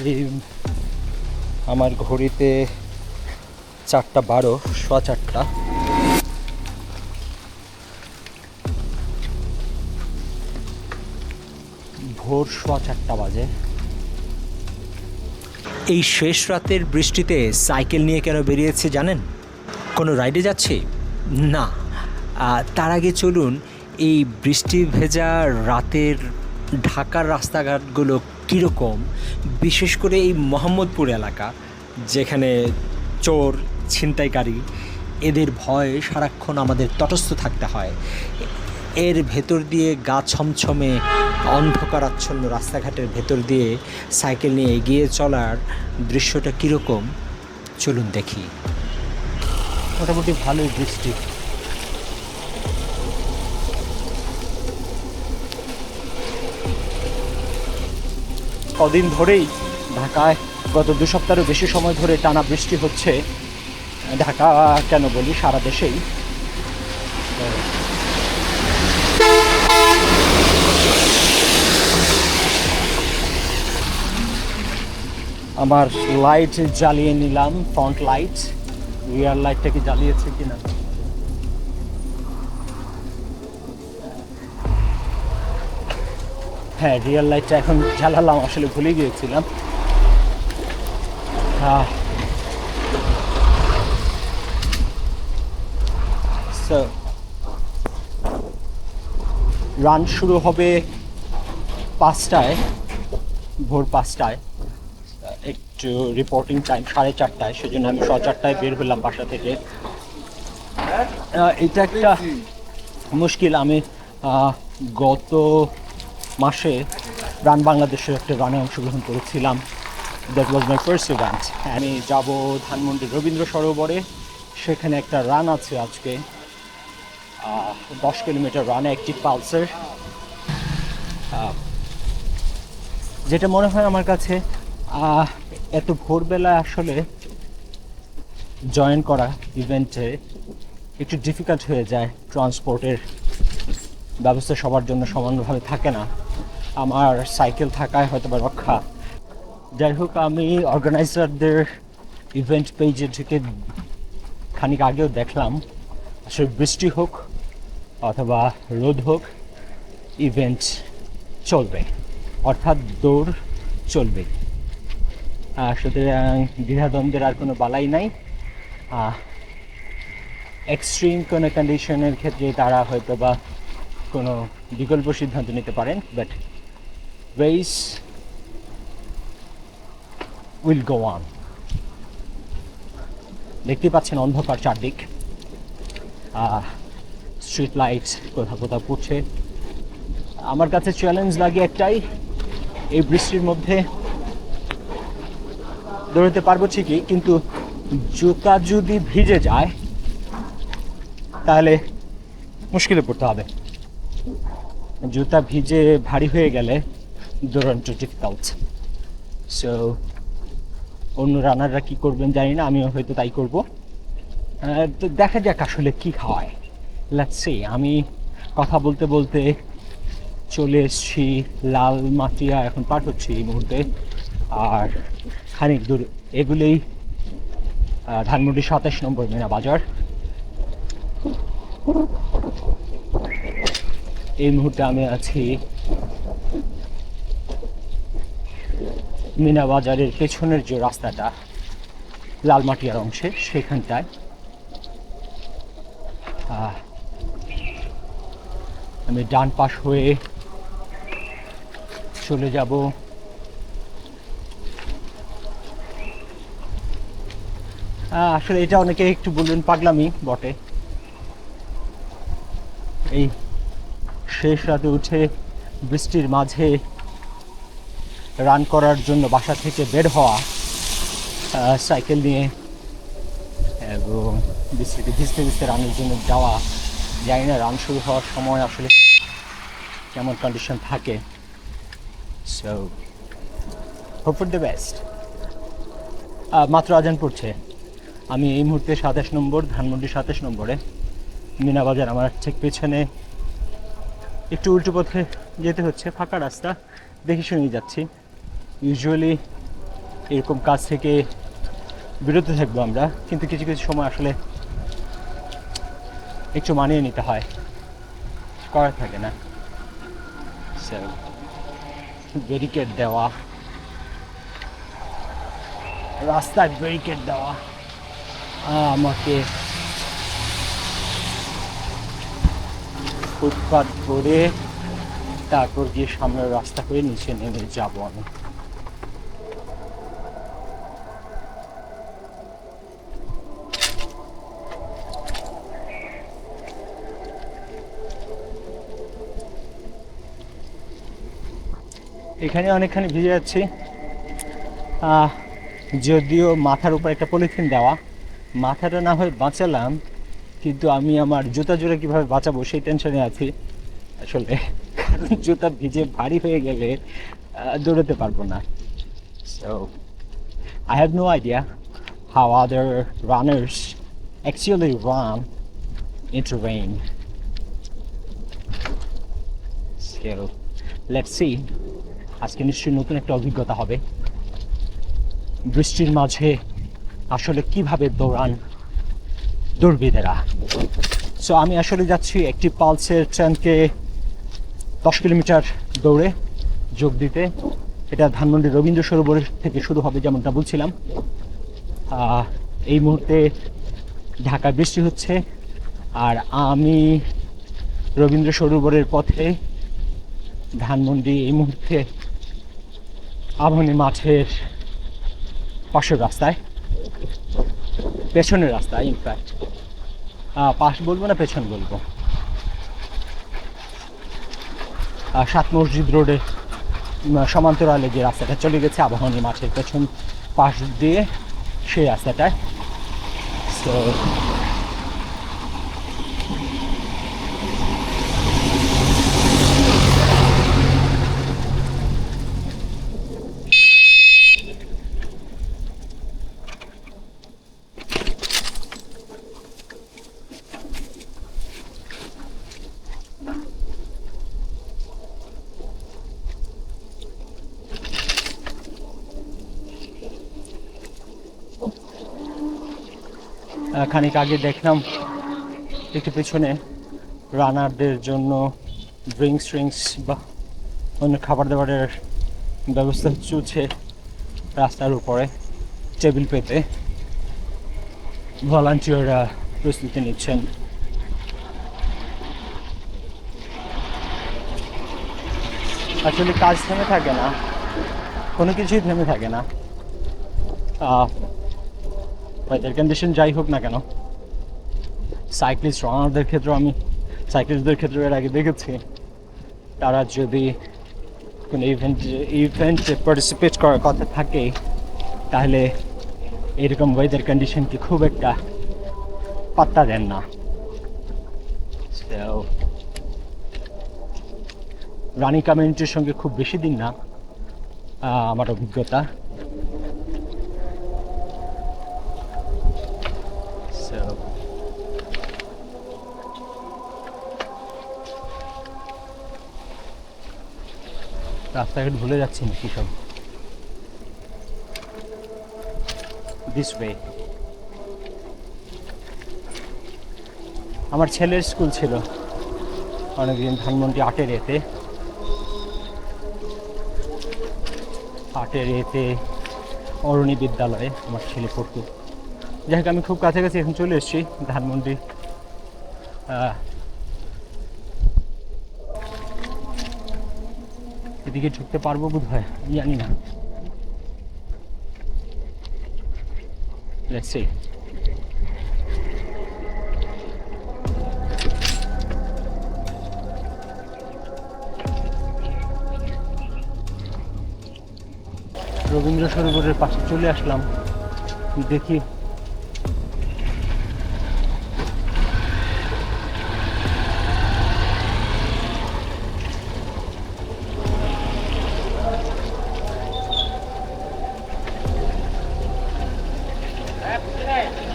Time আমার ঘড়িতে 4:12, 4:15। ভোর 4:15 বাজে। এই শেষ রাতের বৃষ্টিতে সাইকেল নিয়ে কেন বেরিয়েছে জানেন? কোনো রাইডে যাচ্ছে না। তার আগে চলুন এই বৃষ্টি ভেজা রাতের ঢাকার রাস্তাঘাটগুলো কীরকম, বিশেষ করে এই মোহাম্মদপুর এলাকা, যেখানে চোর ছিনতাইকারী এদের ভয়ে সারাক্ষণ আমাদের তটস্থ থাকতে হয়। এর ভেতর দিয়ে গা ছমছমে অন্ধকারাচ্ছন্ন রাস্তাঘাটের ভেতর দিয়ে সাইকেল নিয়ে এগিয়ে চলার দৃশ্যটা কীরকম চলুন দেখি। মোটামুটি ভালোই বৃষ্টি। কদিন ধরেই ঢাকায় গত 2 সপ্তাহেরও বেশি সময় ধরে টানা বৃষ্টি হচ্ছে। ঢাকা কেন বলি, সারা দেশেই। আমার লাইট জ্বালিয়ে নিলাম, ফ্রন্ট লাইট। রিয়ার লাইটটা কি জ্বালিয়েছে কিনা। হ্যাঁ, রিয়ার লাইটটা এখন জ্বালালাম, আসলে ভুলে গিয়েছিলাম। রান শুরু হবে 5টায়, ভোর 5টায়। একটু রিপোর্টিং টাইম 4:30, সেজন্য আমি 4:15 বের হলাম বাসা থেকে। এটা একটা মুশকিল। আমি গত মাসে রান বাংলাদেশের একটা রানে অংশগ্রহণ করেছিলাম। That was my first event. আমি যাব ধানমন্ডি রবীন্দ্র সরোবরে, সেখানে একটা রান আছে আজকে, 10 কিলোমিটার রান, অ্যাক্টিভ পালসার। যেটা মনে হয় আমার কাছে এত ভোরবেলায় আসলে জয়েন করা ইভেন্টে একটু ডিফিকাল্ট হয়ে যায়। ট্রান্সপোর্টের ব্যবস্থা সবার জন্য সমানভাবে থাকে না। আমার সাইকেল থাকায় হয়তো বা রক্ষা। যাই হোক, আমি অর্গানাইজারদের ইভেন্ট পেজে ঢুকে খানিক আগেও দেখলাম, আসলে বৃষ্টি হোক অথবা রোদ হোক, ইভেন্ট চলবে, অর্থাৎ দৌড় চলবে। সুতরাং দ্বিধাদ্বন্দ্বের আর কোনো বালাই নাই। এক্সট্রিম কোনো কন্ডিশনের ক্ষেত্রে তারা হয়তো বা কোনো বিকল্প সিদ্ধান্ত নিতে পারেন, but race will go on. দেখতে পাচ্ছেন অন্ধকার চারদিক, স্ট্রিট লাইটস কোথাও কোথাও পড়ছে। আমার কাছে চ্যালেঞ্জ লাগে একটাই, এই বৃষ্টির মধ্যে দৌড়াতে পারবো ঠিকই, কিন্তু জুতা যদি ভিজে যায় তাহলে মুশকিলে পড়তে হবে। জুতা ভিজে ভারী হয়ে গেলে দৌড়ানোটা ডিফিকাল্ট। সো অন্য রানাররা কী করবেন জানি না, আমিও হয়তো তাই করব। তো দেখা যাক আসলে কী হয়। Let's see. আমি কথা বলতে বলতে চলে এসেছি লালমাটিয়া, এখন পার হচ্ছি এই মুহূর্তে। আর খানিক দূর এগুলোই ধানমন্ডি 27 নম্বর মিনা বাজার। এই মুহূর্তে আমি আছি মিনা বাজারের পেছনের যে রাস্তাটা লালমাটিয়ার অংশে, সেখানটায়। আমি ডান পাশ হয়ে চলে যাব আসলে এটা অনেকে একটু বলবেন পাগলামি বটে। এই শেষ রাতে উঠে বৃষ্টির মাঝে রান করার জন্য বাসা থেকে বের হওয়া সাইকেল নিয়ে এবং বৃষ্টিতে ভিজতে ভিজতে রানের জন্য যাওয়া, জানি না রান শুরু হওয়ার সময় আসলে কেমন কন্ডিশন থাকে। So hope for the best. মাত্র আজান পড়ছে। আমি এই মুহূর্তে 27 নম্বর, ধানমন্ডি 27 নম্বরে। মিনা বাজার আমার ঠিক পেছনে। একটু উল্টো পথে যেতে হচ্ছে, ফাঁকা রাস্তা, দেখে শুনেই যাচ্ছি। ইউজুয়ালি এরকম কাজ থেকে বিরত থাকবো আমরা, কিন্তু কিছু কিছু সময় আসলে একটু মানিয়ে নিতে হয়, করা থাকে না। ব্যারিকেড দেওয়া, রাস্তায় ব্যারিকেড দেওয়া আমাকে ফুটপাথ ধরে তারপর গিয়ে সামনের রাস্তা করে নিচে নেমে যাবো আমি। এখানে অনেকখানি ভিজে যাচ্ছি, যদিও মাথার উপর একটা পলিথিন দেওয়া, মাথাটা না হয় বাঁচালাম, কিন্তু আমি আমার জুতা জোড়া কীভাবে বাঁচাবো সেই টেনশনে আছি আসলে, কারণ জুতা ভিজে ভারী হয়ে গেলে দৌড়াতে পারবো না। So I have no idea how other runners actually run into rain. So let's see. আজকে নিশ্চয়ই নতুন একটা অভিজ্ঞতা হবে, বৃষ্টির মাঝে আসলে কিভাবে দৌড়ান দৌড়বিদেরা। সো আমি আসলে যাচ্ছি একটি পালসের ট্রেনকে 10 কিলোমিটার দৌড়ে যোগ দিতে। এটা ধানমন্ডি রবীন্দ্র সরোবর থেকে শুরু হবে যেমনটা বলছিলাম। এই মুহূর্তে ঢাকায় বৃষ্টি হচ্ছে, আর আমি রবীন্দ্র সরোবরের পথে ধানমন্ডি এই মুহূর্তে আবাহনী মাঠের পাশের রাস্তায়, পেছনের রাস্তায়, ইনফ্যাক্ট পাশ বলবো না পেছন বলবো, 7 মসজিদ রোডে সমান্তরালে যে রাস্তাটা চলে গেছে আবাহনী মাঠের পেছন পাশ দিয়ে, সেই রাস্তাটায়। সো খানিক আগে দেখলাম একটু পেছনে রানারদের জন্য ড্রিঙ্কস বা অন্য খাবার দাবারের ব্যবস্থা চলছে রাস্তার উপরে টেবিল পেতে, ভলান্টিয়াররা প্রস্তুতি নিচ্ছেন। আসলে কাজ থেমে থাকে না, কোনো কিছুই থেমে থাকে না, ওয়েদার কন্ডিশন যাই হোক না কেন। সাইক্লিস্ট রানারদের ক্ষেত্রে আমি সাইক্লিস্টদের ক্ষেত্রে এর আগে দেখেছি, তারা যদি কোনো ইভেন্টে পার্টিসিপেট করার কথা থাকে তাহলে এরকম ওয়েদার কন্ডিশনকে খুব একটা পাত্তা দেন না। রানিং কমিউনিটির সঙ্গে খুব বেশি দিন না আমার অভিজ্ঞতা। রাস্তাঘাট ভুলে যাচ্ছি নাকি সব। দিস ওয়ে আমার ছেলের স্কুল ছিল অনেকদিন ধানমন্ডি আটের এতে অরণি বিদ্যালয়ে আমার ছেলে পড়তো। যাই হোক, আমি খুব কাছাকাছি এখন চলে এসেছি ধানমন্ডি। এদিকে ঢুকতে পারবো বোধ হয়, জানি না। Let's see. রবীন্দ্র সরোবরের পাশে চলে আসলাম, দেখি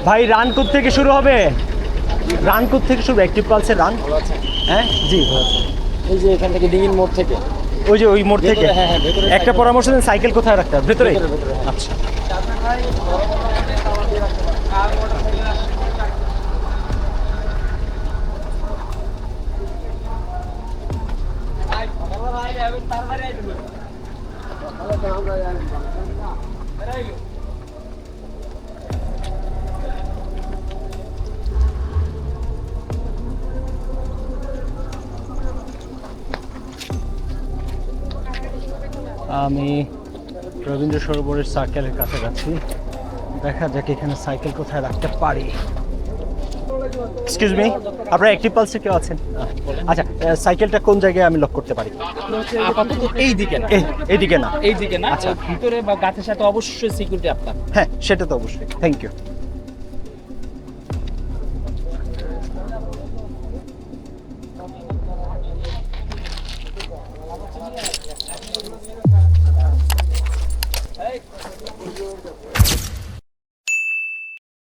ভাই রান থেকে শুরু হবে, রান থেকে শুরু, অ্যাক্টিভ পালসের রান। হ্যাঁ জি, এই যে এখান থেকে ডিঙির মোড় থেকে ওই যে ওই মোড় থেকে হ্যাঁ, ভেতরে একটা পরামর্শ দেন, সাইকেল কোথায় রাখতে হবে? ভেতরে? ভেতরে। আচ্ছা। আমি রবীন্দ্র সরোবরের সার্কেলের কাছাকাছি, দেখা যাক এখানে সাইকেল কোথায় রাখতে পারি। এক্সকিউজ মি, আপনারা অ্যাক্টিভ পালসে কেউ আছেন? আচ্ছা, সাইকেলটা কোন জায়গায় আমি লক করতে পারি? আপাতত এই দিকে না, এইদিকে না? এই দিকে না, আচ্ছা। ভিতরে বা গাছের সাথে অবশ্যই সিকিউরিটি আপনার। হ্যাঁ, সেটা তো অবশ্যই। Thank you.